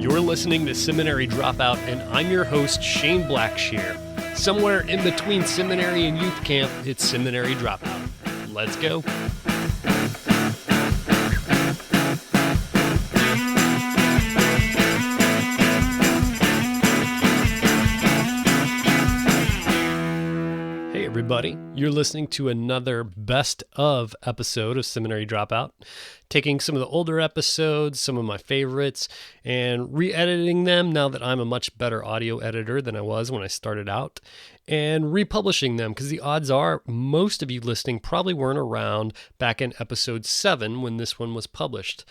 You're listening to Seminary Dropout, and I'm your host, Shane Blackshear. Somewhere in between seminary and youth camp, it's Seminary Dropout. Let's go. Hey everybody, you're listening to another best of episode of Seminary Dropout, taking some of the older episodes, some of my favorites, and re-editing them now that I'm a much better audio editor than I was when I started out, and republishing them because the odds are most of you listening probably weren't around back in episode 7 when this one was published.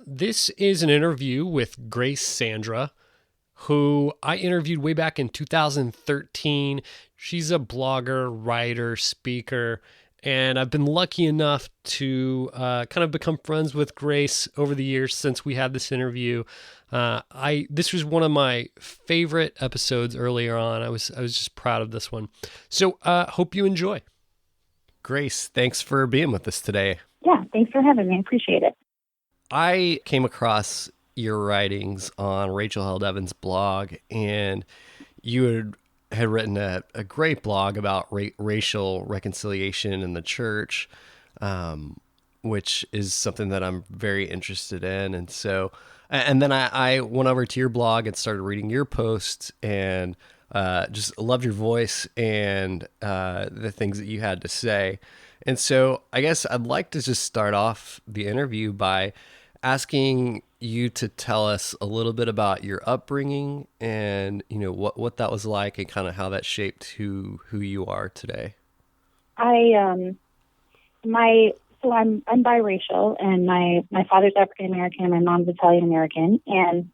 This is an interview with Grace Sandra, who I interviewed way back in 2013. She's a blogger, writer, speaker, and I've been lucky enough to kind of become friends with Grace over the years since we had this interview. This was one of my favorite episodes earlier on. I was just proud of this one. So hope you enjoy. Grace, thanks for being with us today. Yeah, thanks for having me. I appreciate it. I came across your writings on Rachel Held Evans' blog, and you had written a great blog about racial reconciliation in the church, which is something that I'm very interested in. And so, and then I went over to your blog and started reading your posts, and just loved your voice and the things that you had to say. And so I guess I'd like to just start off the interview by asking you to tell us a little bit about your upbringing and, you know, what that was like and kind of how that shaped who you are today. I'm biracial, and my father's African American and my mom's Italian American, and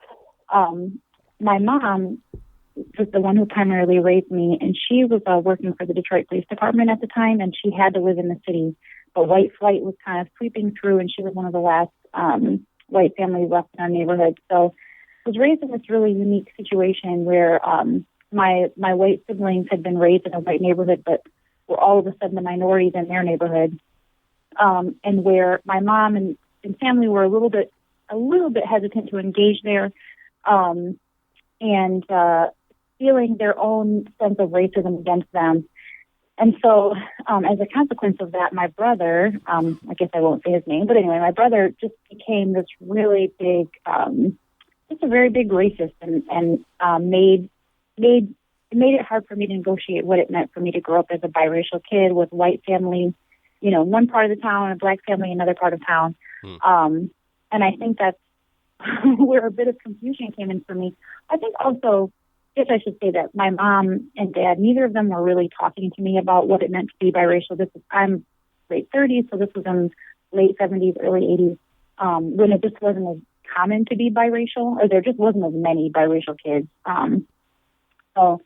my mom was the one who primarily raised me, and she was working for the Detroit Police Department at the time, and she had to live in the city. But white flight was kind of sweeping through, and she was one of the last white families left in our neighborhood. So I was raised in this really unique situation where my white siblings had been raised in a white neighborhood, but were all of a sudden the minorities in their neighborhood, and where my mom and family were a little bit hesitant to engage there, and feeling their own sense of racism against them. And so, as a consequence of that, my brother, I guess I won't say his name, but anyway, my brother just became this really big, just a very big racist, and made it hard for me to negotiate what it meant for me to grow up as a biracial kid with white family, you know, one part of the town, a black family, another part of town. And I think that's where a bit of confusion came in for me. I think also, I guess I should say that my mom and dad, neither of them were really talking to me about what it meant to be biracial. I'm late 30s, so this was in late 70s, early 80s, when it just wasn't as common to be biracial, or there just wasn't as many biracial kids. So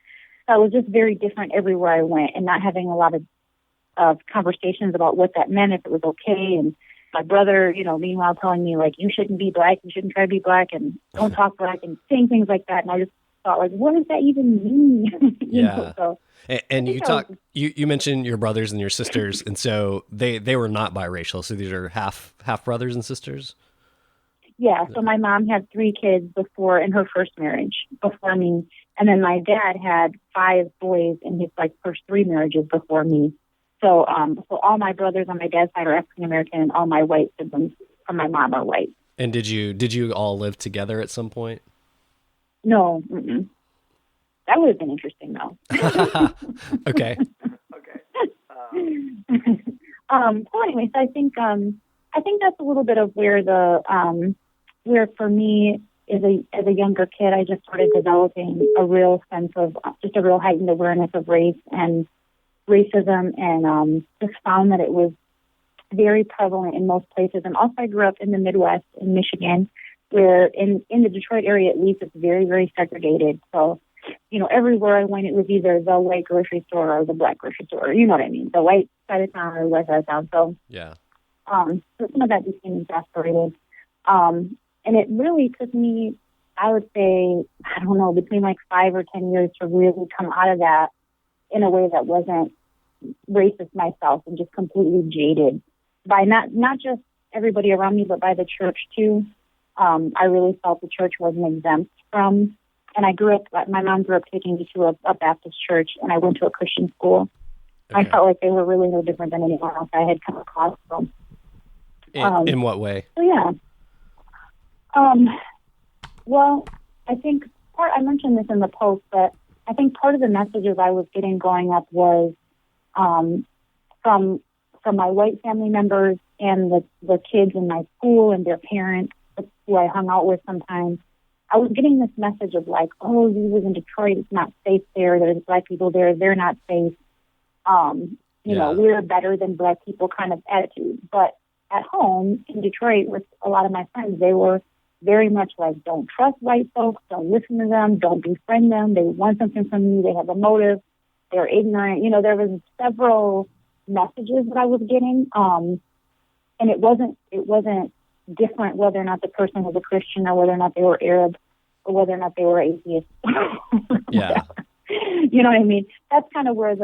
that was just very different everywhere I went, and not having a lot of conversations about what that meant, if it was okay. And my brother, you know, meanwhile telling me, like, you shouldn't be black, you shouldn't try to be black, and don't talk black, and saying things like that. And I just thought, like, what does that even mean? Yeah. So, and you mentioned your brothers and your sisters, and so they were not biracial. So these are half brothers and sisters. Yeah. So my mom had 3 kids in her first marriage before me, and then my dad had 5 boys in his first 3 marriages before me. So all my brothers on my dad's side are African American, and all my white siblings from my mom are white. And did you all live together at some point? No. Mm-mm. That would have been interesting, though. Okay. So anyways, I think that's a little bit of where where for me as a younger kid, I just started developing a real sense of just a real heightened awareness of race and racism, and just found that it was very prevalent in most places. And also, I grew up in the Midwest in Michigan, where in the Detroit area, at least, it's very, very segregated. So, you know, everywhere I went, it was either the white grocery store or the black grocery store. You know what I mean? The white side of town or the west side of town. So, yeah. So some of that became exasperated. And it really took me, I would say, I don't know, between 5 or 10 years to really come out of that in a way that wasn't racist myself and just completely jaded by not just everybody around me, but by the church too. I really felt the church wasn't exempt from, and my mom grew up taking me to a Baptist church, and I went to a Christian school. Okay. I felt like they were really no different than anyone else I had come across from. In what way? So yeah. Well, I think I mentioned this in the post, but I think part of the messages I was getting growing up was from my white family members and the kids in my school and their parents who I hung out with sometimes. I was getting this message of like, oh, you live in Detroit, it's not safe there. There's Black people there, they're not safe. You know, we're better than Black people kind of attitude. But at home in Detroit with a lot of my friends, they were very much like, don't trust white folks, don't listen to them, don't befriend them. They want something from you, they have a motive, they're ignorant. You know, there was several messages that I was getting. And it wasn't different whether or not the person was a Christian or whether or not they were Arab or whether or not they were atheist. Yeah. You know what I mean? That's kind of where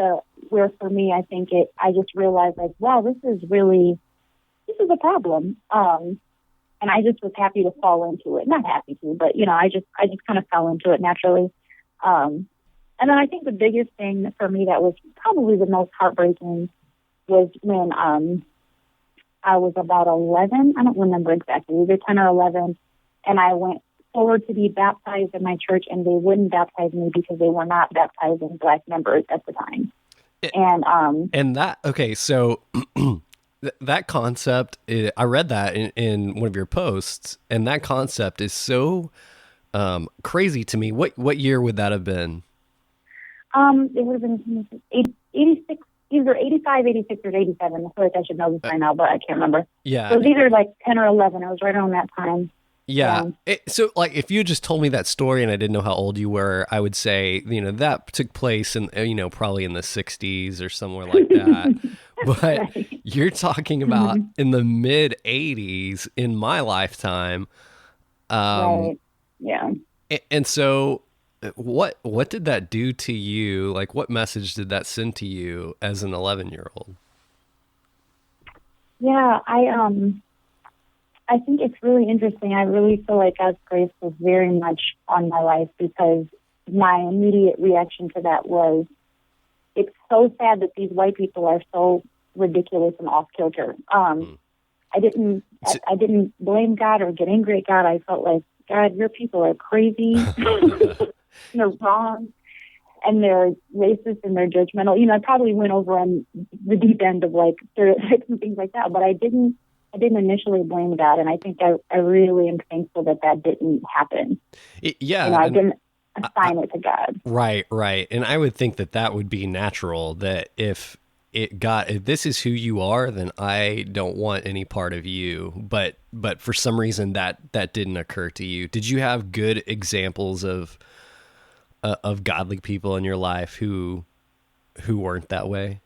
for me, I think I just realized like, wow, this is a problem. And I just was happy to fall into it. Not happy to, but you know, I just kind of fell into it naturally. And then I think the biggest thing for me that was probably the most heartbreaking was when I was about 11. I don't remember exactly, either 10 or 11. And I went forward to be baptized in my church, and they wouldn't baptize me because they were not baptizing Black members at the time. And that, okay, so that concept, I read that in one of your posts, and that concept is so crazy to me. What year would that have been? It would have been 86, either 85, 86, or 87. I feel like I should know this by now, but I can't remember. Yeah. So it was either like 10 or 11. I was right around that time. Yeah. So like, if you just told me that story and I didn't know how old you were, I would say, you know, that took place in, you know, probably in the 60s or somewhere like that. But right. You're talking about in the mid 80s in my lifetime. Right. Yeah. And so what did that do to you? Like, what message did that send to you as an 11-year-old? Yeah, I think it's really interesting. I really feel like God's grace was very much on my life because my immediate reaction to that was, it's so sad that these white people are so ridiculous and off kilter. I didn't blame God or get angry at God. I felt like, God, your people are crazy. They're wrong, and they're racist and they're judgmental. You know, I probably went over on the deep end of like stereotypes and things like that, but I didn't initially blame God, and I think I really am thankful that didn't happen. Yeah. You know, I didn't assign it to God. Right. And I would think that would be natural, that if this is who you are, then I don't want any part of you. But for some reason that didn't occur to you. Did you have good examples of godly people in your life who weren't that way?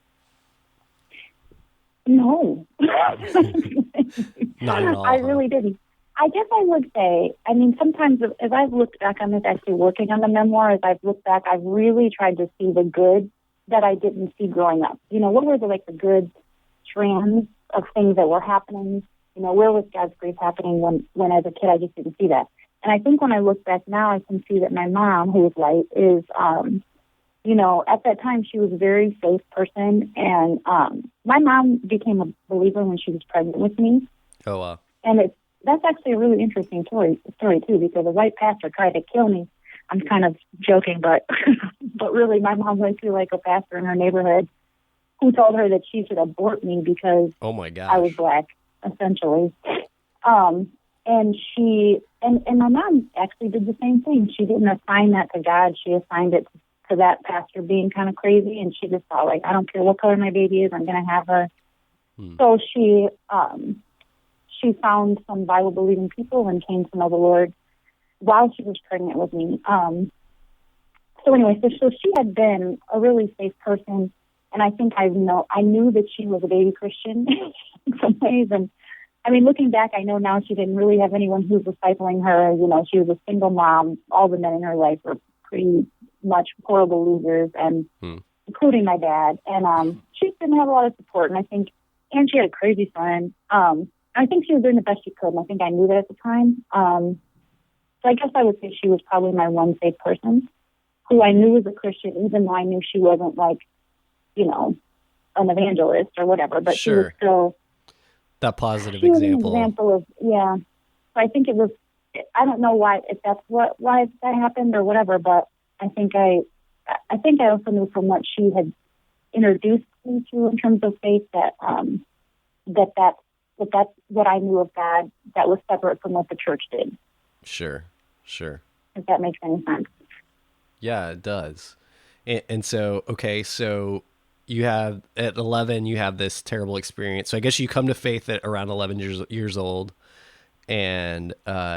No. Not at all. I really didn't. I guess I would say, I mean, sometimes as I've looked back on this, actually working on the memoir, as I've looked back, I've really tried to see the good that I didn't see growing up. You know, what were the good strands of things that were happening? You know, where was God's grace happening when as a kid I just didn't see that? And I think when I look back now, I can see that my mom, who is white, is, you know, at that time she was a very faith person. And my mom became a believer when she was pregnant with me. Oh, wow. And that's actually a really interesting story too, because a white pastor tried to kill me. I'm kind of joking, but really my mom went to like a pastor in her neighborhood who told her that she should abort me because oh my gosh, I was Black, essentially. And she and my mom actually did the same thing. She didn't assign that to God. She assigned it to that pastor being kind of crazy, and she just thought, like, I don't care what color my baby is, I'm going to have her. So she found some Bible-believing people and came to know the Lord while she was pregnant with me. So anyway, so she had been a really safe person, and I think I knew that she was a baby Christian in some ways. And I mean, looking back, I know now she didn't really have anyone who was discipling her. You know, she was a single mom. All the men in her life were pretty much horrible losers, and including my dad. And she didn't have a lot of support, and she had a crazy son. I think she was doing the best she could, and I think I knew that at the time. So I guess I would say she was probably my one safe person who I knew was a Christian, even though I knew she wasn't like, an evangelist or whatever, but she was still that positive she was example. An example of, yeah. So I think it was, I don't know why, if that's why that happened or whatever, but I think I also knew from what she had introduced me to in terms of faith that's what I knew of God that was separate from what the church did. Sure. If that makes any sense. Yeah, it does. And so, okay, so you have, at 11, you have this terrible experience. So I guess you come to faith at around 11 years old, and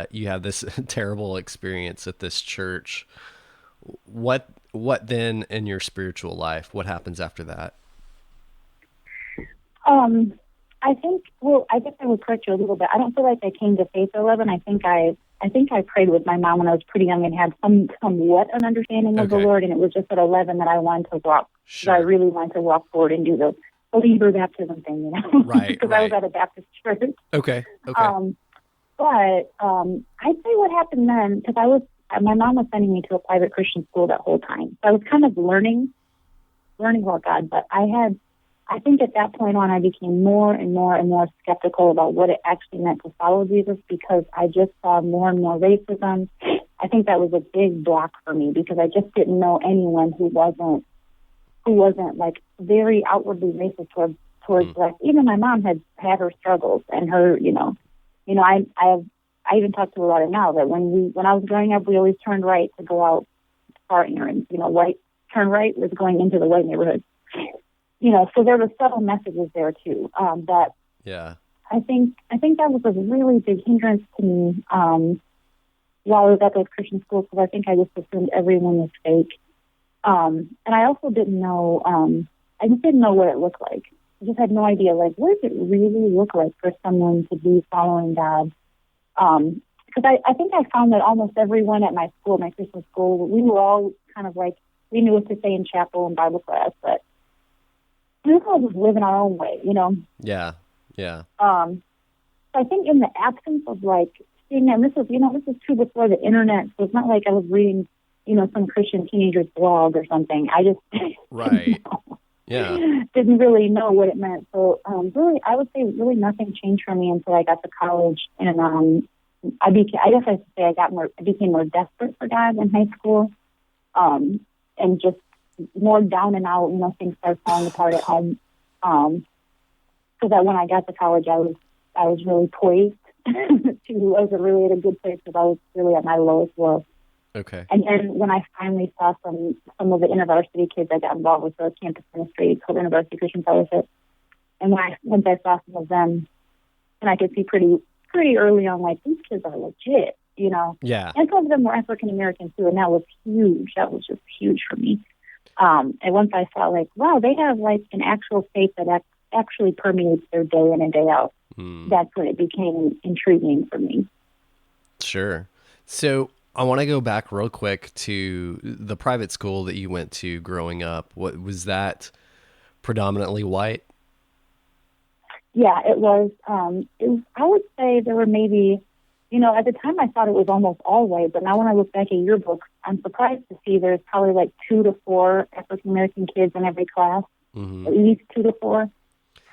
you have this terrible experience at this church. What then in your spiritual life? What happens after that? I guess I would correct you a little bit. I don't feel like I came to faith at 11. I think I prayed with my mom when I was pretty young and had somewhat an understanding of the Lord, and it was just at 11 that I wanted to walk. Sure. I really wanted to walk forward and do the believer baptism thing, Right. Because I was at a Baptist church. Okay. But I'd say what happened then, because my mom was sending me to a private Christian school that whole time. So I was kind of learning about God, but I think at that point on, I became more and more and more skeptical about what it actually meant to follow Jesus, because I just saw more and more racism. I think that was a big block for me, because I just didn't know anyone who wasn't like very outwardly racist towards like, even my mom had her struggles and her, I even talk to her about it now, that when I was growing up, we always turned right to go out for errands. Turn right was going into the white neighborhood. So there were subtle messages there too. That yeah, I think that was a really big hindrance to me while I was at those Christian schools, because I think I just assumed everyone was fake. And I also didn't know. I just didn't know what it looked like. I just had no idea, like, what does it really look like for someone to be following God? Because I think I found that almost everyone at my school, my Christian school, we were all kind of like, we knew what to say in chapel and Bible class, but we were all just living our own way, Yeah. So I think in the absence of like seeing that, and this is too before the internet, so it's not like I was reading, some Christian teenager's blog or something. I just right. didn't really know what it meant. So really, I would say really nothing changed for me until I got to college, and I became more desperate for God in high school, and just more down and out. Things started falling apart at home. So that when I got to college, I was really poised I was really at a good place, because I was really at my lowest low. Okay. And then when I finally saw some of the InterVarsity kids, I got involved with the campus ministry called InterVarsity Christian Fellowship. And once I saw some of them, and I could see pretty early on, like, these kids are legit, Yeah. And some of them were African American too, and that was huge. That was just huge for me. And once I saw, like, wow, they have like an actual faith that actually permeates their day in and day out. That's when it became intriguing for me. Sure. So I want to go back real quick to the private school that you went to growing up. What was that? Predominantly white? Yeah, it was. I would say there were maybe, at the time I thought it was almost all white, but now when I look back at yearbooks, I'm surprised to see there's probably like 2 to 4 African American kids in every class, at least 2 to 4.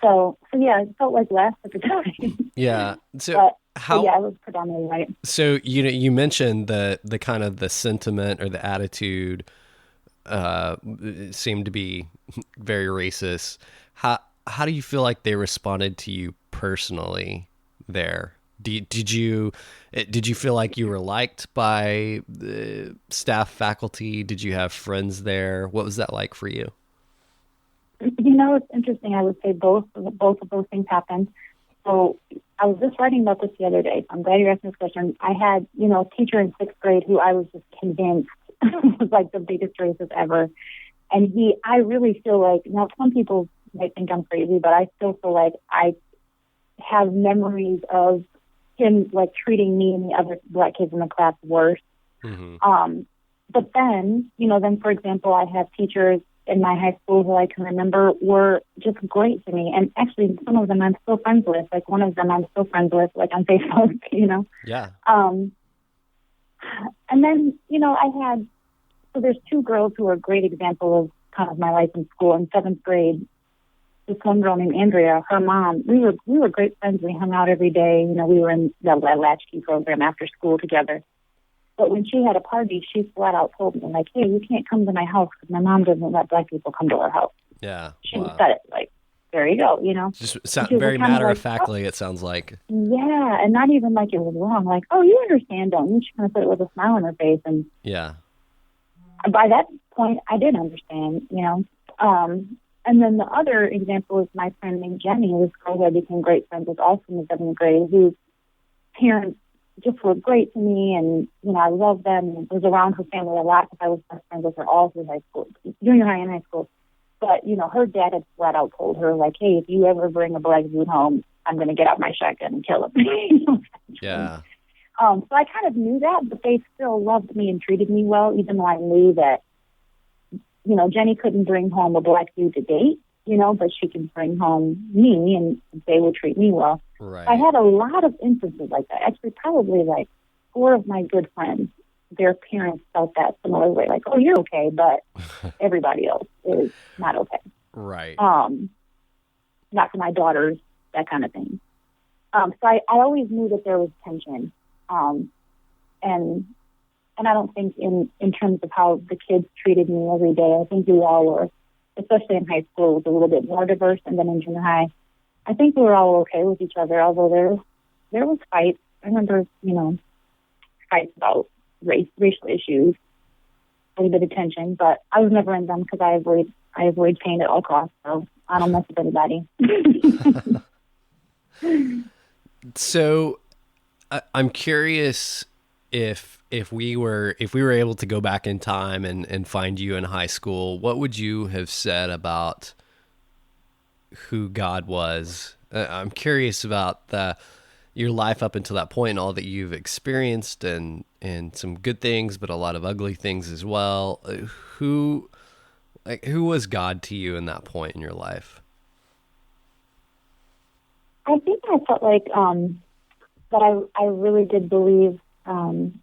So yeah, it felt like less at the time. Yeah. So yeah, it was predominantly white. So you mentioned the kind of the sentiment or the attitude seemed to be very racist. How do you feel like they responded to you personally there? Did you feel like you were liked by the staff, faculty? Did you have friends there? What was that like for you? It's interesting. I would say both of those things happened. So I was just writing about this the other day. I'm glad you're asking this question. I had, a teacher in 6th grade who I was just convinced was like the biggest racist ever. And I really feel like, now some people might think I'm crazy, but I still feel like I have memories of him like treating me and the other black kids in the class worse. Mm-hmm. But then, for example, I have teachers in my high school who I can remember were just great to me. And actually, some of them I'm still friends with. Like one of them I'm still friends with, like on Facebook, Yeah. And then, so there's two girls who are a great example of kind of my life in school. In seventh grade, this one girl named Andrea, her mom, we were great friends. We hung out every day. We were in the latchkey program after school together. But when she had a party, she flat out told me, like, hey, you can't come to my house because my mom doesn't let black people come to our house. Yeah. She said it, like, there you go, Just very matter-of-factly, it sounds like. Yeah, and not even like it was wrong. Like, oh, you understand, don't you? She kind of said it with a smile on her face. And yeah. By that point, I did understand, And then the other example is my friend named Jenny, this girl who I became great friends with also in the seventh grade, whose parents just were great to me, and I loved them, and was around her family a lot because I was best friends with her all through high school, junior high and high school. But her dad had flat out told her, like, hey, if you ever bring a black dude home, I'm going to get out my shotgun and kill him. Yeah. So I kind of knew that, but they still loved me and treated me well, even though I knew that Jenny couldn't bring home a black dude to date, but she could bring home me and they would treat me well. Right. I had a lot of instances like that. Actually, probably like 4 of my good friends, their parents felt that similar way. Like, oh, you're okay, but everybody else is not okay. Right. Not for my daughters, that kind of thing. So I always knew that there was tension. And I don't think in terms of how the kids treated me every day, I think we all were, especially in high school, it was a little bit more diverse, and then in junior high, I think we were all okay with each other, although there was fights. I remember, fights about racial issues, a little bit of tension, but I was never in them because I avoid pain at all costs, so I don't mess with anybody. So I'm curious if we were able to go back in time and find you in high school, what would you have said about who God was? I'm curious about your life up until that point and all that you've experienced and some good things, but a lot of ugly things as well. Who was God to you in that point in your life? I think I felt like that I really did believe in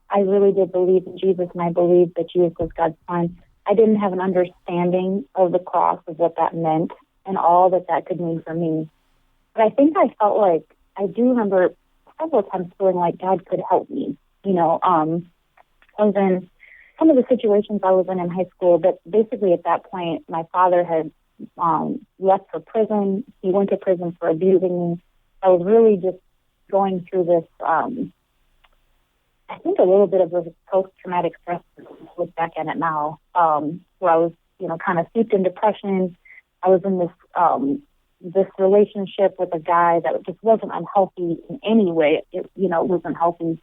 Jesus, and I believed that Jesus was God's son. I didn't have an understanding of the cross, of what that meant, and all that could mean for me. But I think I felt like, I do remember several times feeling like God could help me. I was in some of the situations I was in high school, but basically at that point, my father had left for prison. He went to prison for abusing me. I was really just going through this, I think a little bit of a post-traumatic stress, look back at it now, where I was, kind of steeped in depression. I was in this relationship with a guy that just wasn't unhealthy in any way. It wasn't healthy.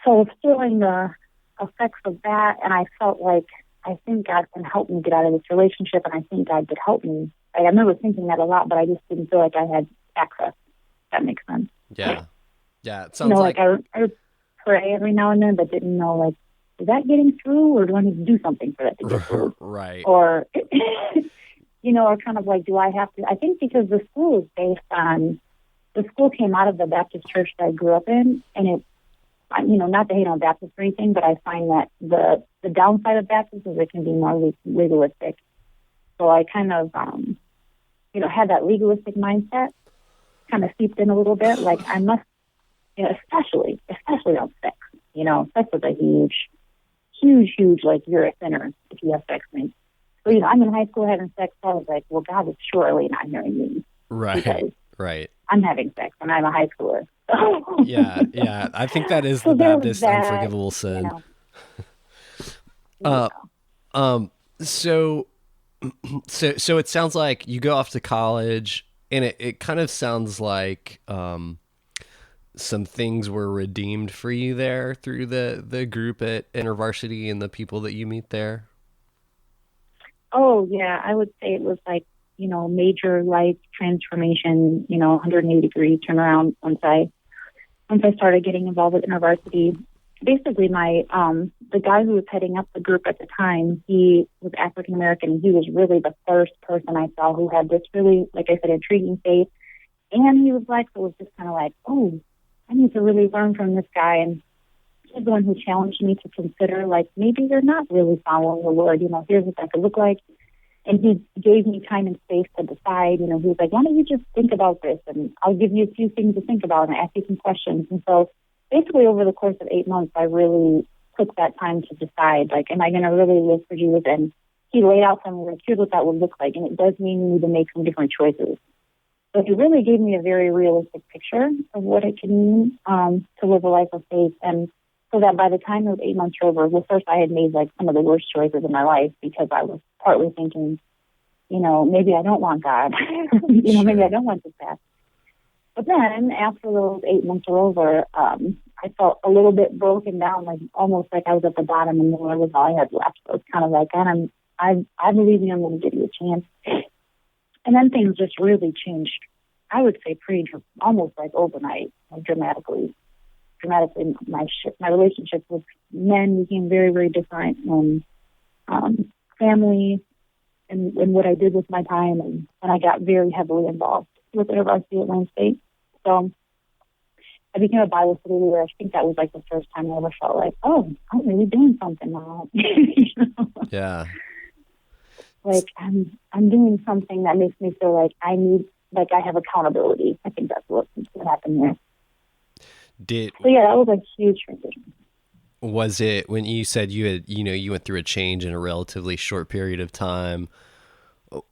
So I was feeling the effects of that, and I felt like, I think God can help me get out of this relationship, and I think God could help me. I remember thinking that a lot, but I just didn't feel like I had access. If that makes sense. Yeah. Yeah, it sounds like I would pray every now and then, but didn't know, like, is that getting through, or do I need to do something for that to get through? Right. Or, or kind of like, do I have to? I think because the school is based on, the school came out of the Baptist church that I grew up in, and it, not to hate on Baptists or anything, but I find that the downside of Baptists is it can be more legalistic. So I kind of, had that legalistic mindset kind of seeped in a little bit. Like, I must, especially on sex. Sex is a huge, like, you're a sinner if you have sex with me. So, I'm in high school having sex, so I was like, well, God is surely not hearing me. Right. I'm having sex, and I'm a high schooler. Yeah. I think that is the Baptist unforgivable sin. So it sounds like you go off to college, and it kind of sounds like some things were redeemed for you there through the group at InterVarsity and the people that you meet there. Oh yeah, I would say it was like, major life transformation, 180-degree turnaround once I started getting involved with InterVarsity. Basically, my the guy who was heading up the group at the time, he was African American, and he was really the first person I saw who had this really, like I said, intriguing faith. And he was Black, so it was just kind of like, oh, I need to really learn from this guy. And he's the one who challenged me to consider, like, maybe you're not really following the Lord. You know, here's what that could look like. And he gave me time and space to decide. You know, he was like, why don't you just think about this? And I'll give you a few things to think about and ask you some questions. And so basically over the course of 8 months, I really took that time to decide, like, am I going to really live for Jesus? And he laid out for me, like, here's what that would look like. And it does mean you need to make some different choices. So he really gave me a very realistic picture of what it can mean to live a life of faith. And so that by the time it was 8 months over, well, first I had made like some of the worst choices in my life because I was partly thinking, you know, maybe I don't want God. You know, maybe I don't want this path. But then after those 8 months were over, I felt a little bit broken down, like almost like I was at the bottom and the Lord was all I had left. So it's kind of like, and I believe you, I'm going to give you a chance. And then things just really changed. I would say almost like overnight, like dramatically. My relationships with men became very, very different, and family, and what I did with my time, and I got very heavily involved with InterVarsity at Wayne State. So I became a Bible study leader. I think that was like the first time I ever felt like, oh, I'm really doing something now. You know? Yeah. Like I'm doing something that makes me feel like I have accountability. I think that's what happened there. So yeah, that was a huge transition. Was it when you said you went through a change in a relatively short period of time?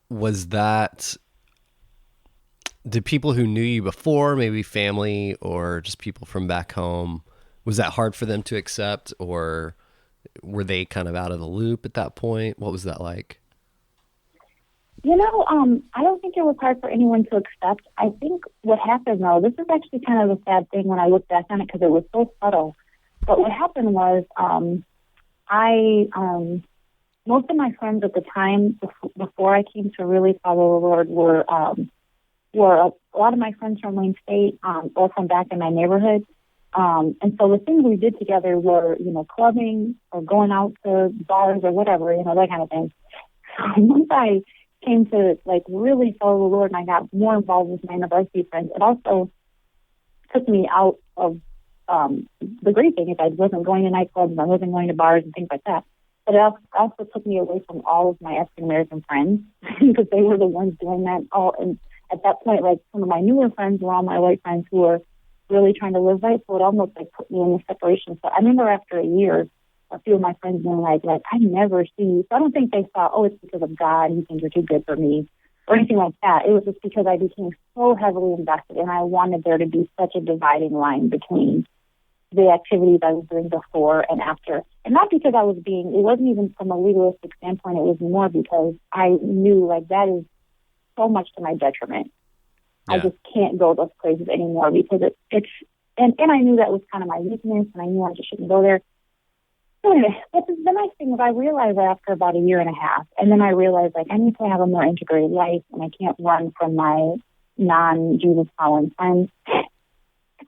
Was that, did people who knew you before, maybe family or just people from back home, was that hard for them to accept, or were they kind of out of the loop at that point? What was that like? You know, I don't think it was hard for anyone to accept. I think what happened, though, this is actually kind of a sad thing when I look back on it because it was so subtle. But what happened was most of my friends at the time, before I came to really follow the Lord, were a lot of my friends from Wayne State or from back in my neighborhood. And so the things we did together were, you know, clubbing or going out to bars or whatever, you know, that kind of thing. So once I came to like really follow the Lord and I got more involved with my university friends, it also took me out of the great thing is I wasn't going to nightclubs, I wasn't going to bars and things like that. But it also took me away from all of my African American friends because they were the ones doing that. And at that point, like some of my newer friends were all my white friends who were really trying to live right. So it almost like put me in the separation. So I remember after a year, a few of my friends being like, I never see you. So I don't think they thought, oh, it's because of God. He thinks you're too good for me or anything like that. It was just because I became so heavily invested and I wanted there to be such a dividing line between the activities I was doing before and after. And not because I was it wasn't even from a legalistic standpoint. It was more because I knew like that is so much to my detriment. Yeah. I just can't go those places anymore because and I knew that was kind of my weakness and I knew I just shouldn't go there. Anyway, but the nice thing is I realized that after about a year and a half, and then I realized like I need to have a more integrated life and I can't run from my non-Jesus following friends. So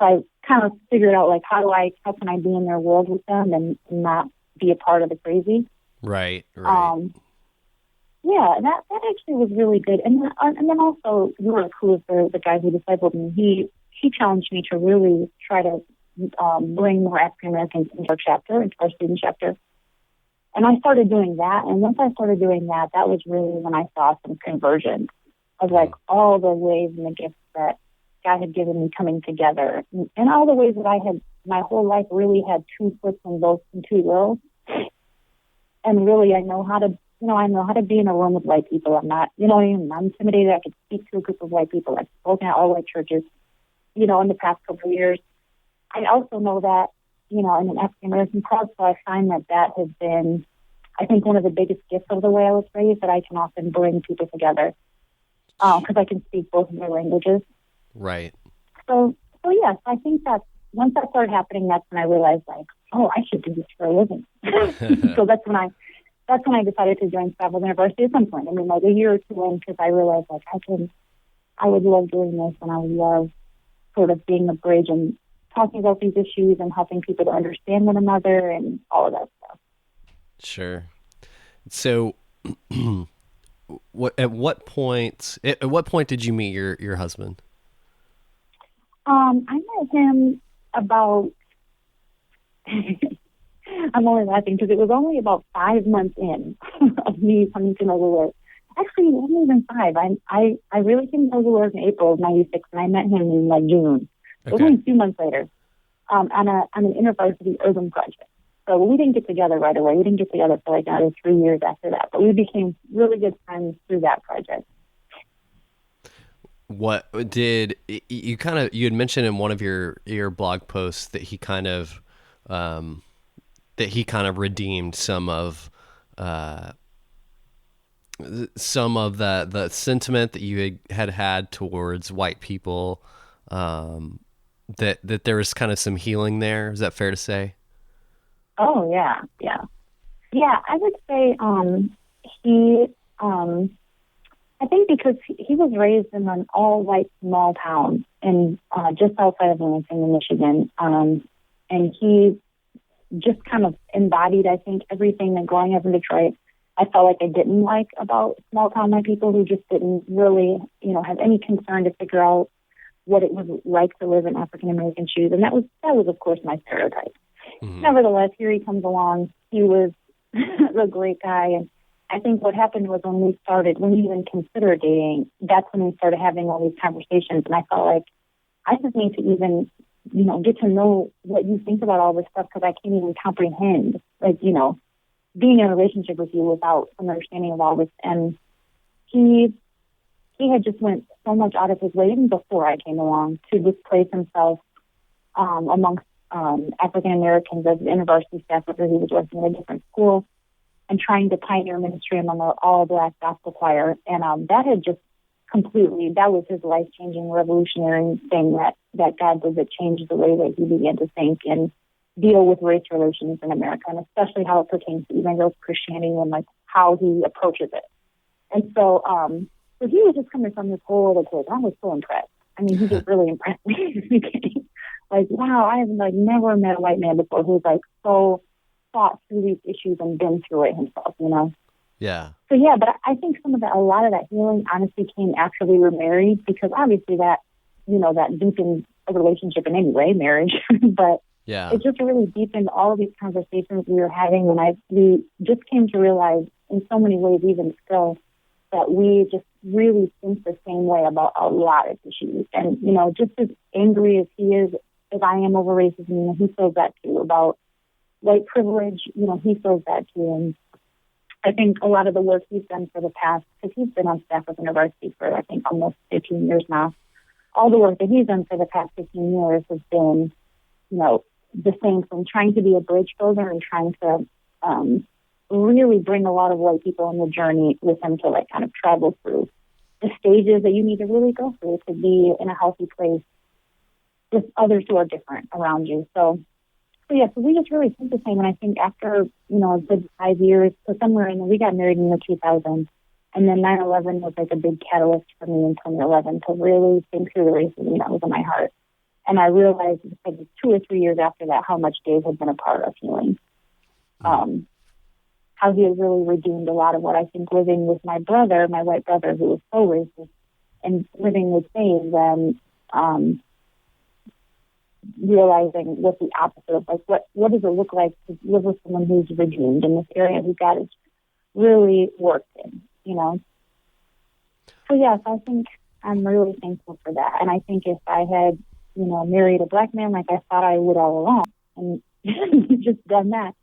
I kind of figured out like how can I be in their world with them and not be a part of the crazy. Right. Yeah, that actually was really good. And then also you were cool for the guy who discipled me. He challenged me to really try to bring more African Americans into our student chapter. And I started doing that. And once I started doing that, that was really when I saw some conversion of like all the ways and the gifts that God had given me coming together, and all the ways that I had my whole life really had two foots in two worlds. And really, I know how to be in a room with white people. I'm not, I'm intimidated. I could speak to a group of white people. I've spoken at all white churches, in the past couple of years. I also know that, in an African American crowd, so I find that has been, I think, one of the biggest gifts of the way I was raised, that I can often bring people together because I can speak both of their languages. Right. So yes, I think that once that started happening, that's when I realized, like, oh, I should do this for a living. So that's when I decided to join Travel University at some point. I mean, like a year or two in, because I realized, like, I would love doing this, and I would love sort of being a bridge and talking about these issues and helping people to understand one another and all of that stuff. Sure. So, at what point did you meet your husband? I met him about, I'm only laughing because it was only about 5 months in of me coming to know the Lord. Actually, it wasn't even five. I really came to know the Lord in April of '96, and I met him in like June. It was Okay. only 2 months later, on an intervarsity urban project. So we didn't get together right away. We didn't get together for like another 3 years after that. But we became really good friends through that project. What did you kind of you had mentioned in one of your blog posts that um he kind of redeemed uh some of the sentiment that you had towards white people, that there was kind of some healing there. Is that fair to say? Oh yeah, yeah, yeah. I would say he I think because he was raised in an all-white small town in just outside of Lansing, Michigan, and he just kind of embodied, I think, everything that growing up in Detroit I felt like I didn't like about small town white people who just didn't really, have any concern to figure out what it was like to live in African American shoes, and that was of course my stereotype. Hmm. Nevertheless, here he comes along. He was a great guy, and I think what happened was when we even considered dating, that's when we started having all these conversations, and I felt like I just need to even, get to know what you think about all this stuff because I can't even comprehend, like, being in a relationship with you without some understanding of all this. And he had just went so much out of his way even before I came along to displace himself amongst African Americans as an university staff after he was working at a different school and trying to pioneer ministry among an all-black gospel choir. And that had just that was his life-changing, revolutionary thing that God did that changed the way that he began to think and deal with race relations in America, and especially how it pertains to evangelical Christianity and like how he approaches it. And so he was just coming from this whole other place. I was so impressed. I mean, he just really impressed me in the beginning. Like, wow, I have like never met a white man before who's like so thought through these issues and been through it himself. Yeah. So yeah, but I think a lot of that healing honestly came after we were married because obviously that deepened a relationship in any way, marriage, but Yeah. it just really deepened all of these conversations we were having, and we just came to realize in so many ways, even still, that we just really think the same way about a lot of issues. And, just as angry as he is, as I am over racism, he feels that too. About white privilege, he feels that too. And I think a lot of the work he's done for the past, because he's been on staff with the university for, I think, almost 15 years now, all the work that he's done for the past 15 years has been, the same from trying to be a bridge builder and trying to really bring a lot of white people on the journey with him to like kind of travel through the stages that you need to really go through to be in a healthy place with others who are different around you. So we just really think the same. And I think after, a good 5 years, so we got married in the 2000s, and then 9/11 was like a big catalyst for me in 2011 to really think through the racism that was in my heart. And I realized like 2 or 3 years after that how much Dave had been a part of healing. How he had really redeemed a lot of what I think living with my brother, my white brother, who was so racist, and living with Dave, then realizing what the opposite of, like, what does it look like to live with someone who's redeemed in this area who God has really worked in. So yes, I think I'm really thankful for that. And I think if I had, married a black man like I thought I would all along and just done that,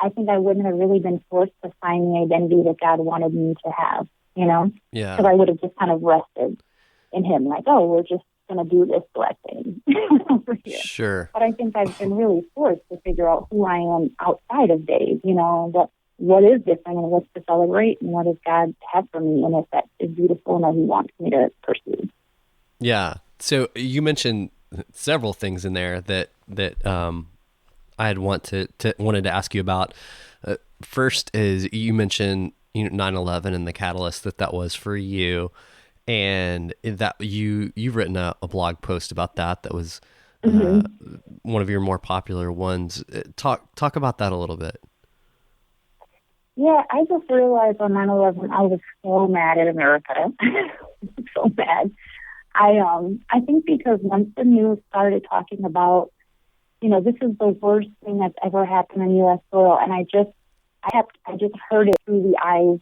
I think I wouldn't have really been forced to find the identity that God wanted me to have, Yeah. because I would have just kind of rested in him, like, oh, we're just going to do this black thing over here. Sure. But I think I've been really forced to figure out who I am outside of Dave, what is different and what's to celebrate and what does God have for me, and if that is beautiful and that he wants me to pursue. Yeah. So you mentioned several things in there that I had wanted to ask you about. First is you mentioned 9/11 and the catalyst that was for you, and that you've written a blog post about that was one of your more popular ones. Talk about that a little bit. Yeah, I just realized on 9/11 I was so mad at America. So bad. I think because once the news started talking about, this is the worst thing that's ever happened in U.S. soil, and I just heard it through the eyes,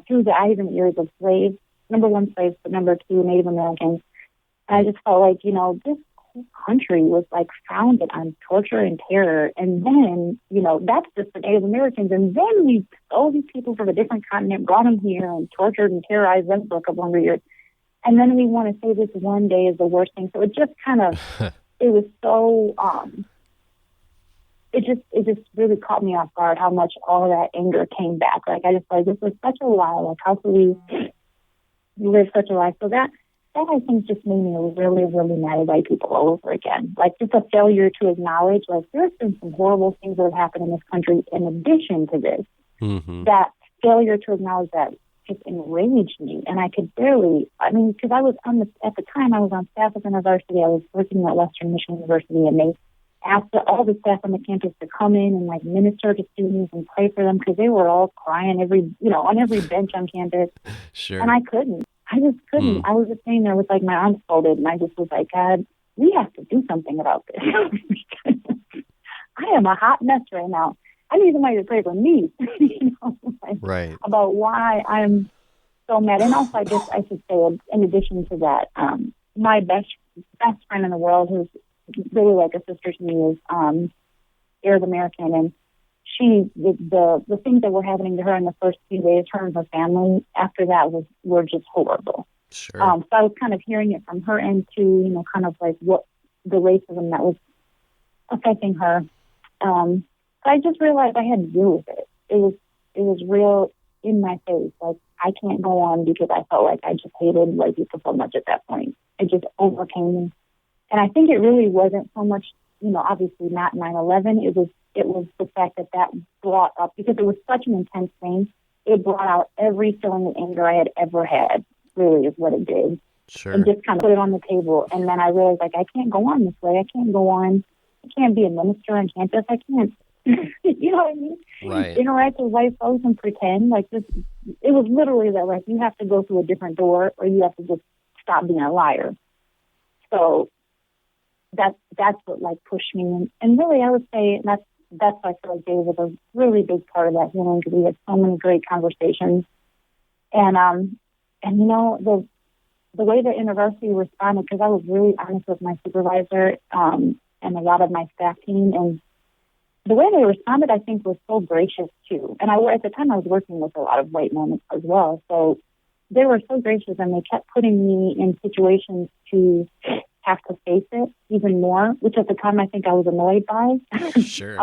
through the eyes and ears of slaves, number one slaves, but number two Native Americans. And I just felt like, this whole country was like founded on torture and terror, and then, that's just the Native Americans, and then we all these people from a different continent brought them here and tortured and terrorized them for a couple hundred years. And then we want to say this one day is the worst thing. So it just kind of, it was so, it just really caught me off guard how much all of that anger came back. Like, I just like, this was such a lie. Like, how could we live such a lie? So that I think just made me really, really mad at white people all over again. Like, just a failure to acknowledge, like, there's been some horrible things that have happened in this country in addition to this. Mm-hmm. That failure to acknowledge that just enraged me, and I could barely, because I was at the time I was on staff at the university. I was working at Western Michigan University, and they asked all the staff on the campus to come in and like minister to students and pray for them because they were all crying on every bench on campus. Sure. And I just couldn't. I was just sitting there with like my arms folded, and I just was like, God, we have to do something about this. I am a hot mess right now. I need somebody to pray for me, right. about why I'm so mad. And also, I guess I should say, in addition to that, my best friend in the world, who's really like a sister to me, is Arab American, and she the things that were happening to her in the first few days, her and her family after that were just horrible. Sure. So I was kind of hearing it from her end too, kind of like what the racism that was affecting her. I just realized I had to deal with it. It was real in my face. Like, I can't go on because I felt like I just hated white people so much at that point. It just overcame me. And I think it really wasn't so much, obviously not 9/11. It was the fact that brought up, because it was such an intense thing, it brought out every feeling of anger I had ever had, really is what it did. Sure. And just kind of put it on the table. And then I realized, like, I can't go on this way. I can't go on. I can't be a minister on campus. I can't. You know what I mean? Right. Interact with white folks and pretend like this. It was literally that, like, you have to go through a different door or you have to just stop being a liar. So that's what like pushed me. And really, I would say that's why I feel like Dave was a really big part of that healing, because we had so many great conversations. And the way the university responded, because I was really honest with my supervisor and a lot of my staff team, and the way they responded, I think, was so gracious too. And at the time I was working with a lot of white men as well, so they were so gracious, and they kept putting me in situations to have to face it even more, which at the time I think I was annoyed by. Sure.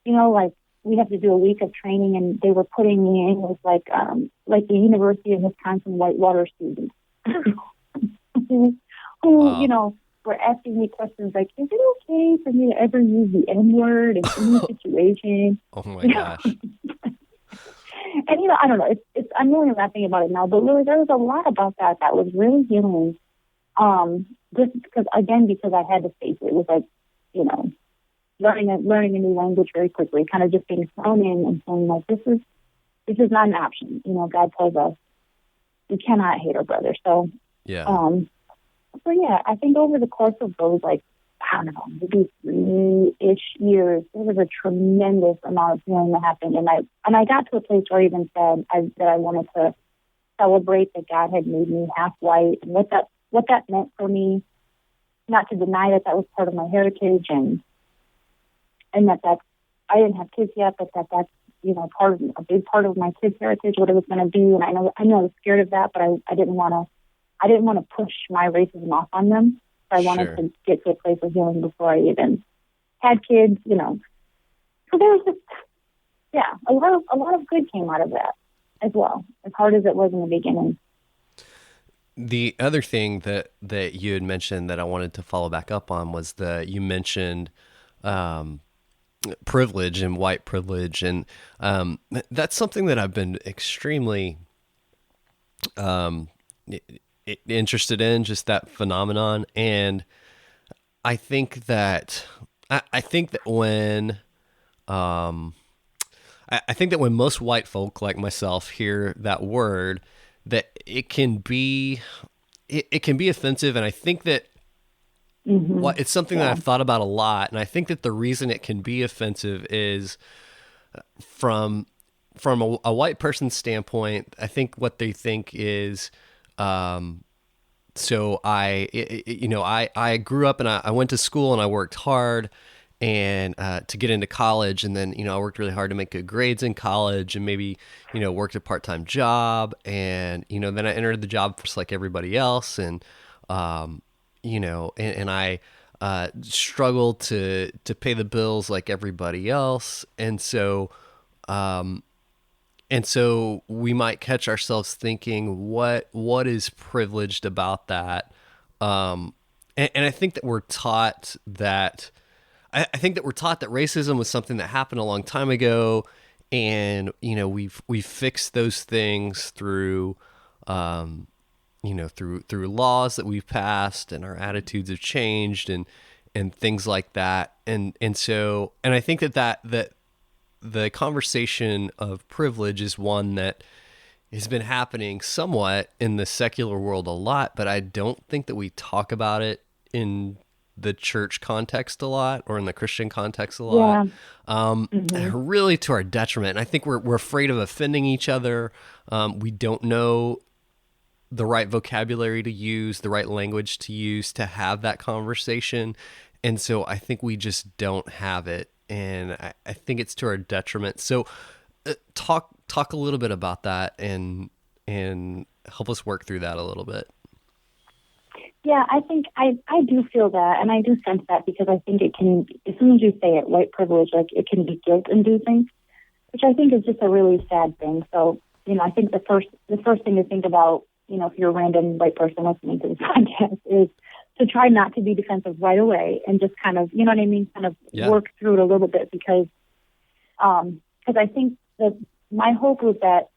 Like, we have to do a week of training, and they were putting me in with like the University of Wisconsin whitewater students who Wow. were asking me questions like, is it okay for me to ever use the N-word in any situation? Oh my gosh. And I don't know. I'm really laughing about it now, but really there was a lot about that was really healing. Just because I had to face it. It was like, learning a new language very quickly, kind of just being thrown in and saying, like, this is not an option. God tells us we cannot hate our brother. So Yeah. So yeah, I think over the course of those, like, I don't know, maybe 3-ish years, there was a tremendous amount of healing that happened, and I got to a place where I even said that I wanted to celebrate that God had made me half white, and what that meant for me. Not to deny that was part of my heritage, and that I didn't have kids yet, but that's a big part of my kids' heritage, what it was going to be. And I know I was scared of that, but I didn't want to push my racism off on them. So I wanted to get to a place of healing before I even had kids, So there was just, a lot of good came out of that as well, as hard as it was in the beginning. The other thing that you had mentioned that I wanted to follow back up on was you mentioned privilege and white privilege, and that's something that I've been extremely interested in, just that phenomenon. And I think that when I think that when most white folk like myself hear that word, that it can be offensive, and I think that it's something that I've thought about a lot, and I think that the reason it can be offensive is from a white person's standpoint. I think what they think is, so I grew up and I went to school and I worked hard and to get into college, and then I worked really hard to make good grades in college, and maybe worked a part-time job, and then I entered the job just like everybody else, and and I struggled to pay the bills like everybody else, and so we might catch ourselves thinking, what is privileged about that? And I think that we're taught that. I think that we're taught that racism was something that happened a long time ago, and we've fixed those things through through laws that we've passed, and our attitudes have changed, and things like that, and I think that the conversation of privilege is one that has been happening somewhat in the secular world a lot, but I don't think that we talk about it in the church context a lot, or in the Christian context a lot, really to our detriment. And I think we're afraid of offending each other. We don't know the right vocabulary to use, the right language to use to have that conversation. And so I think we just don't have it. And I think it's to our detriment. So talk a little bit about that and help us work through that a little bit. Yeah, I think I do feel that, and I do sense that, because I think it can, as soon as you say it, white privilege, like it can be guilt-inducing, which I think is just a really sad thing. So, I think the first thing to think about, if you're a random white person listening to this podcast, is to try not to be defensive right away, and just kind of, kind of work through it a little bit, because I think that my hope is that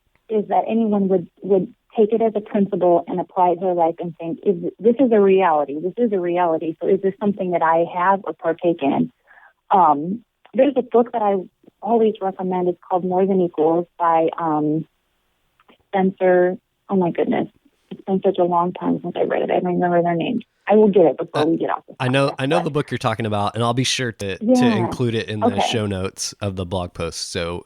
anyone would take it as a principle and apply it to their life and think, this is a reality. This is a reality. So is this something that I have or partake in? There's a book that I always recommend. It's called More Than Equals by Spencer. Oh my goodness. It's been such a long time since I read it. I don't remember their names. I will get it before we get off this podcast. I know the book you're talking about, and I'll be sure to include it in the show notes of the blog post. So,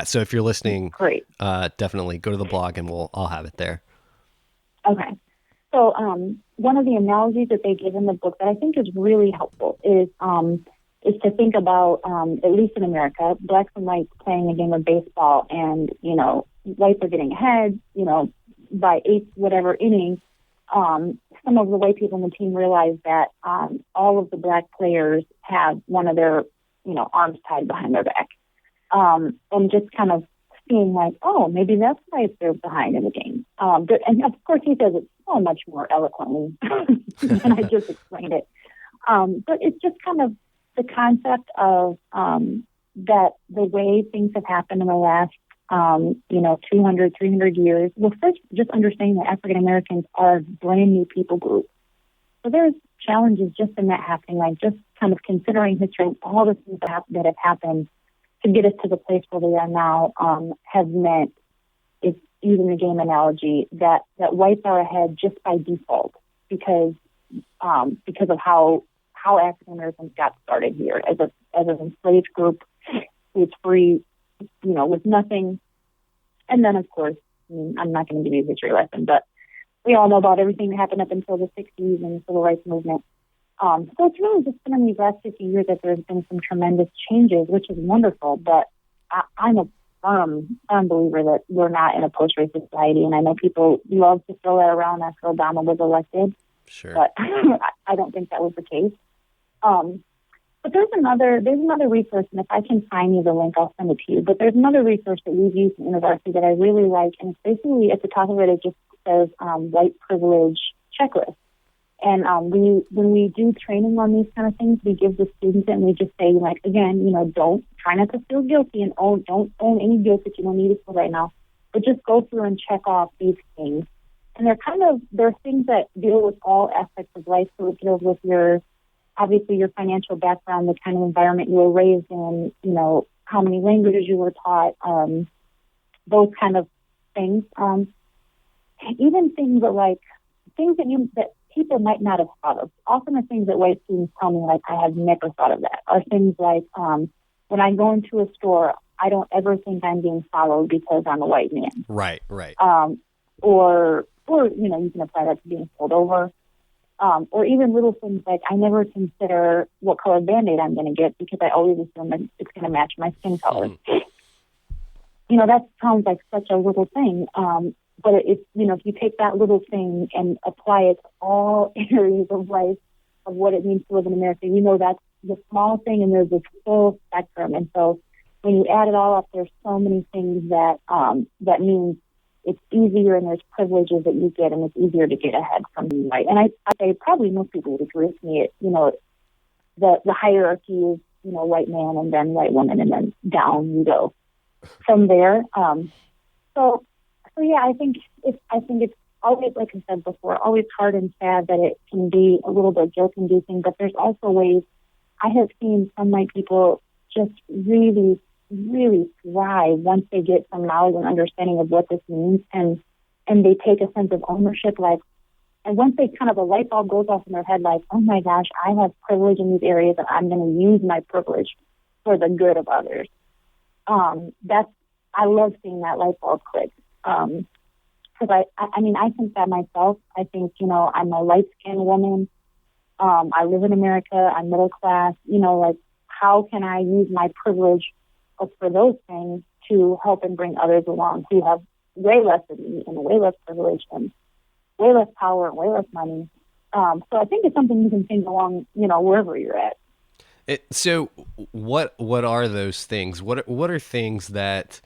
so if you're listening, great. Definitely go to the blog, and I'll have it there. Okay. So one of the analogies that they give in the book that I think is really helpful is to think about, at least in America, blacks and whites playing a game of baseball, and whites are getting ahead, by eighth whatever inning. Some of the white people on the team realize that all of the black players have one of their arms tied behind their back. And just kind of seeing like, oh, maybe that's why they're behind in the game. And of course, he says it so much more eloquently than I just explained it. But it's just kind of the concept of that the way things have happened in the last, 200, 300 years. Well, first, just understanding that African Americans are a brand new people group. So there's challenges just in that happening, like just kind of considering history, all the things that have happened to get us to the place where we are now, have meant, it's using the game analogy, that whites are ahead just by default because of how African Americans got started here as an enslaved group who's free, with nothing. And then, of course, I'm not going to give you a history lesson, but we all know about everything that happened up until the 60s and the Civil Rights Movement. So it's really just been in these last 50 years that there's been some tremendous changes, which is wonderful. But I'm a firm believer that we're not in a post-race society. And I know people love to throw that around after Obama was elected. Sure. But I don't think that was the case. But there's another resource, and if I can find you the link, I'll send it to you. But there's another resource that we've used in university that I really like, and it's basically, at the top of it, it just says white privilege checklist. And when we do training on these kind of things, we give the students it, and we just say, like, again, don't try not to feel guilty, and don't own any guilt that you don't need to feel right now, but just go through and check off these things. And they're things that deal with all aspects of life. So it deals with obviously your financial background, the kind of environment you were raised in, how many languages you were taught, those kind of things. Even things that that people might not have thought of. Often the things that white students tell me, like, I have never thought of that, are things like, when I go into a store, I don't ever think I'm being followed because I'm a white man. Right. Or you can apply that to being pulled over. Or even little things like, I never consider what color Band-Aid I'm going to get because I always assume that it's going to match my skin color. That sounds like such a little thing. But it's, if you take that little thing and apply it to all areas of life, of what it means to live in America, that's the small thing, and there's this full spectrum. And so when you add it all up, there's so many things that means it's easier, and there's privileges that you get, and it's easier to get ahead from the white. And I say probably most people would agree with me. The hierarchy is, white man and then white woman, and then down you go from there. So yeah, I think it's always, like I said before, always hard and sad that it can be a little bit guilt-inducing. But there's also ways I have seen some white people just really, really thrive once they get some knowledge and understanding of what this means, and they take a sense of ownership, and once they kind of, a light bulb goes off in their head, like, oh my gosh, I have privilege in these areas, and I'm going to use my privilege for the good of others. I love seeing that light bulb click. Because I think that myself. I think, I'm a light-skinned woman. I live in America. I'm middle class. How can I use my privilege for those things to help and bring others along who have way less than me and way less privilege and way less power and way less money. So I think it's something you can think along, wherever you're at. So what are those things? What are things that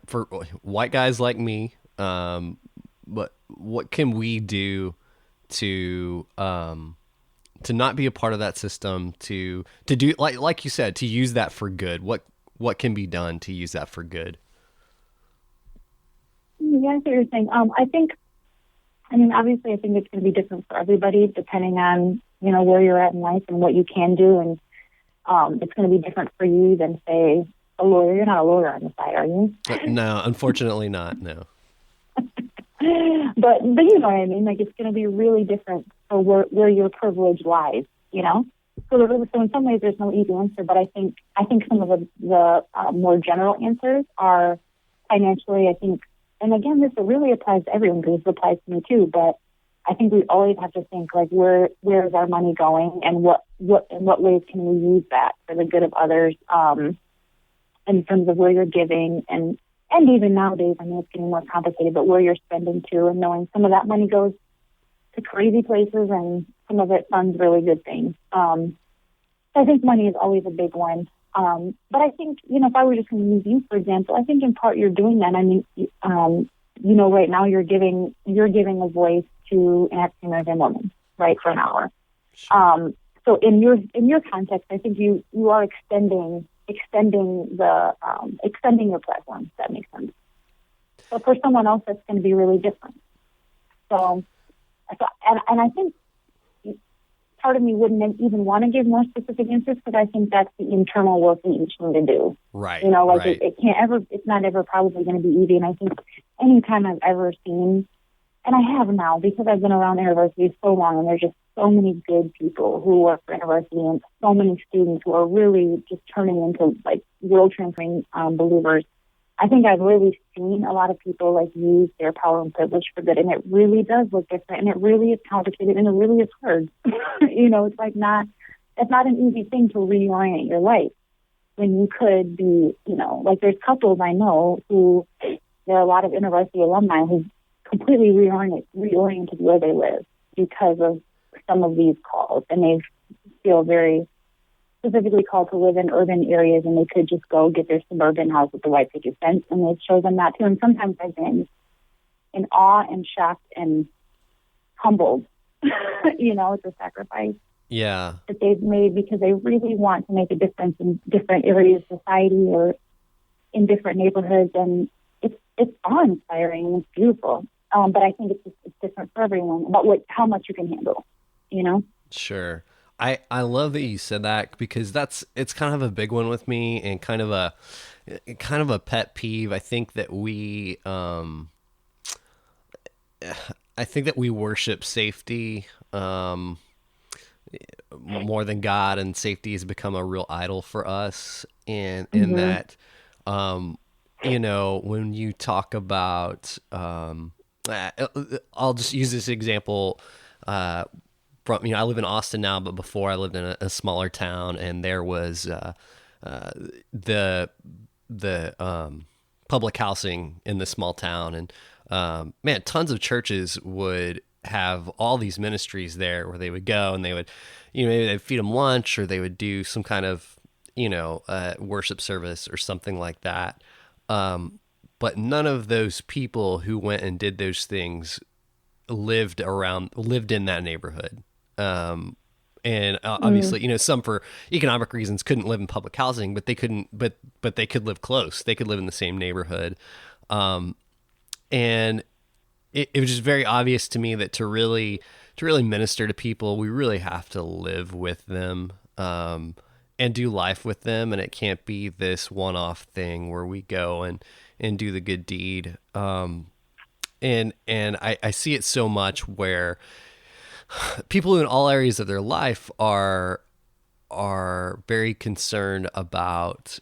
for white guys like me, but what can we do to not be a part of that system, to do, like you said, to use that for good? What can be done to use that for good? Yeah, I see what you're saying. Obviously I think it's going to be different for everybody depending on, where you're at in life and what you can do. And it's going to be different for you than, say, a lawyer. You're not a lawyer on the side, are you? No, unfortunately not, no. But you know what I mean? Like, it's going to be really different for where your privilege lies, So in some ways there's no easy answer, but I think some of the more general answers are financially, I think, and again, this really applies to everyone because it applies to me too, but I think we always have to think, like, where is our money going, and what ways can we use that for the good of others, in terms of where you're giving, and even nowadays, it's getting more complicated, but where you're spending too, and knowing some of that money goes to crazy places and some of it funds really good things. I think money is always a big one. But I think, if I were just going to use you, for example, I think in part you're doing that. Right now you're giving a voice to an African American woman, right, for an hour. Sure. So in your context, I think you are extending your platform, if that makes sense. But for someone else, that's going to be really different. So I think part of me wouldn't even want to give more specific answers because I think that's the internal work we each need to do. Right. Right. It's not ever probably going to be easy. And I think anytime I've ever seen, and I have now because I've been around universities so long, and there's just so many good people who work for university, and so many students who are really just turning into, like, world transforming believers. I think I've really seen a lot of people, like, use their power and privilege for good, and it really does look different, and it really is complicated, and it really is hard. It's like it's not an easy thing to reorient your life when you could be, like, there's couples I know who, there are a lot of university alumni who completely reoriented where they live because of some of these calls, and they feel very specifically called to live in urban areas, and they could just go get their suburban house with the white picket fence, and they've chosen that too. And sometimes I've been in awe and shocked and humbled, it's a sacrifice that they've made because they really want to make a difference in different areas of society or in different neighborhoods, and it's awe-inspiring and it's beautiful. But I think it's different for everyone about how much you can handle, Sure. I love that you said that, because it's kind of a big one with me, and kind of a pet peeve. I think that we worship safety more than God, and safety has become a real idol for us. And in Mm-hmm. that, when you talk about, I'll just use this example. I live in Austin now, but before I lived in a smaller town, and there was the public housing in this small town, and man, tons of churches would have all these ministries there where they would go and they would, maybe they'd feed them lunch, or they would do some kind of, worship service or something like that. But none of those people who went and did those things lived in that neighborhood. And obviously, some for economic reasons couldn't live in public housing, but they could live close. They could live in the same neighborhood. And it was just very obvious to me that to really minister to people, we really have to live with them, and do life with them. And it can't be this one-off thing where we go and do the good deed. And I see it so much where people in all areas of their life are very concerned about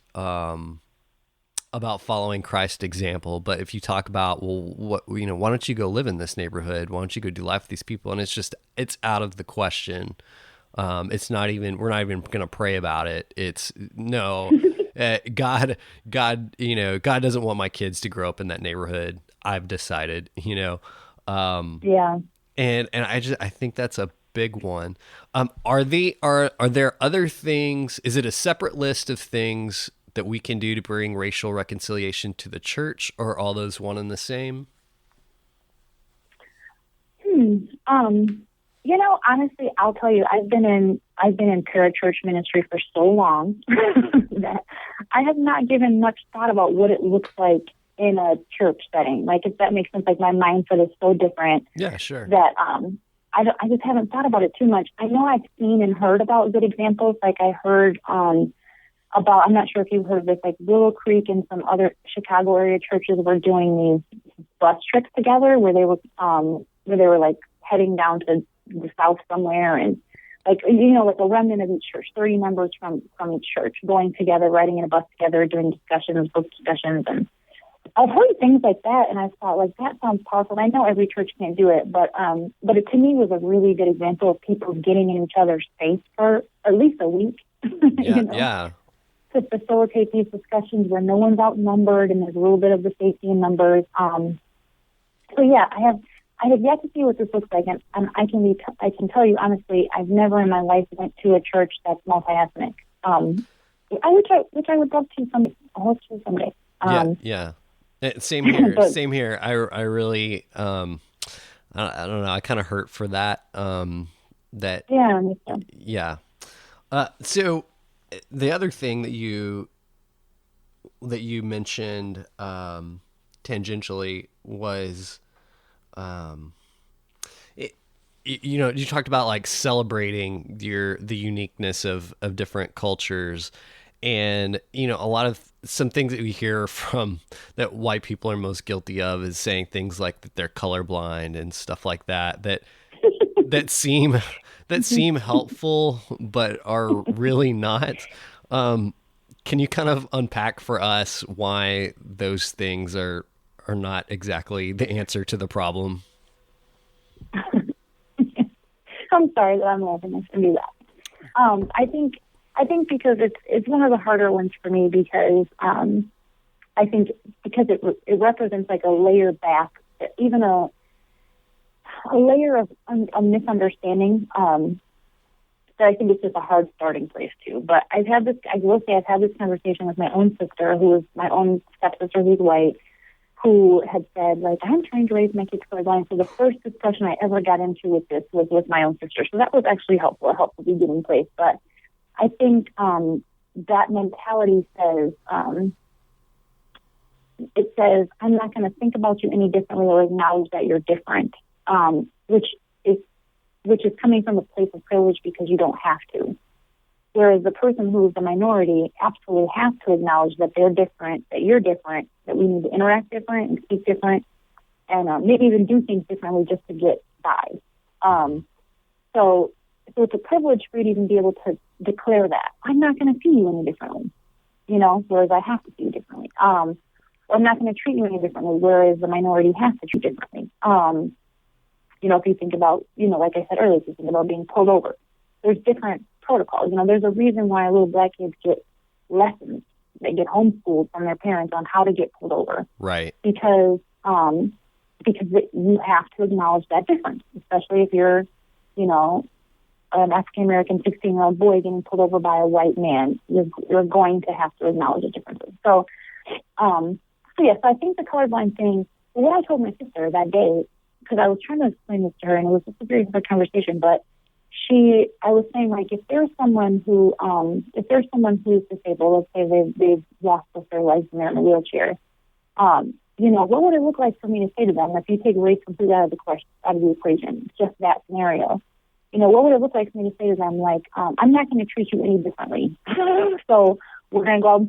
following Christ's example. But if you talk about, well, why don't you go live in this neighborhood? Why don't you go do life with these people? And it's out of the question. We're not even going to pray about it. It's God doesn't want my kids to grow up in that neighborhood. I've decided, Yeah. And I think that's a big one. Are there other things? Is it a separate list of things that we can do to bring racial reconciliation to the church, or are all those one and the same? Honestly, I'll tell you, I've been in parachurch ministry for so long that I have not given much thought about what it looks like in a church setting. Like, if that makes sense, like my mindset is so different. Yeah, sure. That I just haven't thought about it too much. I know I've seen and heard about good examples. Like I heard about, I'm not sure if you've heard of this, like Willow Creek and some other Chicago area churches were doing these bus trips together where they were like heading down to the south somewhere, and like a remnant of each church, 30 members from each church going together, riding in a bus together, doing discussions, book discussions, and I've heard things like that, and I thought, like, that sounds powerful. I know every church can't do it, but it to me was a really good example of people getting in each other's face for at least a week. Yeah, yeah. To facilitate these discussions where no one's outnumbered and there's a little bit of the safety in numbers. So yeah, I have yet to see what this looks like, and I can tell you honestly, I've never in my life went to a church that's multi-ethnic. Which I would love to someday. I hope to someday. Yeah. Same here. Same here. I really, I don't know. I kind of hurt for that. Yeah. Yeah. So the other thing that you mentioned, tangentially was, you talked about like celebrating the uniqueness of different cultures. And, a lot of some things that we hear from that white people are most guilty of is saying things like that they're colorblind and stuff like that seem helpful, but are really not. Can you kind of unpack for us why those things are not exactly the answer to the problem? I'm sorry that I'm laughing. I shouldn't do that. I think because it's one of the harder ones for me because I think because it represents like a layer back, even a layer of a misunderstanding. That I think it's just a hard starting place too. But I will say I've had this conversation with my own sister, who is my own stepsister, who's white, who had said, like, I'm trying to raise my kids colorblind. So the first discussion I ever got into with this was with my own sister. So that was actually a helpful beginning place. But I think that mentality says, I'm not going to think about you any differently or acknowledge that you're different, which is which is coming from a place of privilege because you don't have to. Whereas the person who is the minority absolutely has to acknowledge that they're different, that you're different, that we need to interact different and speak different, and maybe even do things differently just to get by. So it's a privilege for you to even be able to declare that. I'm not going to see you any differently, whereas I have to see you differently. Or I'm not going to treat you any differently, whereas the minority has to treat differently. If you think about, like I said earlier, if you think about being pulled over, there's different protocols. There's a reason why little black kids get lessons. They get homeschooled from their parents on how to get pulled over. Right. Because you have to acknowledge that difference, especially if you're, an African-American 16-year-old boy getting pulled over by a white man. You're going to have to acknowledge the differences. So I think the colorblind thing, what I told my sister that day, because I was trying to explain this to her, and it was just a very hard conversation, but I was saying, like, if there's someone who's disabled, let's say they've lost both their legs and they're in a wheelchair, what would it look like for me to say to them if you take race completely out of the equation, just that scenario? What would it look like for me to say to them, like, I'm not going to treat you any differently. So we're going to go out and play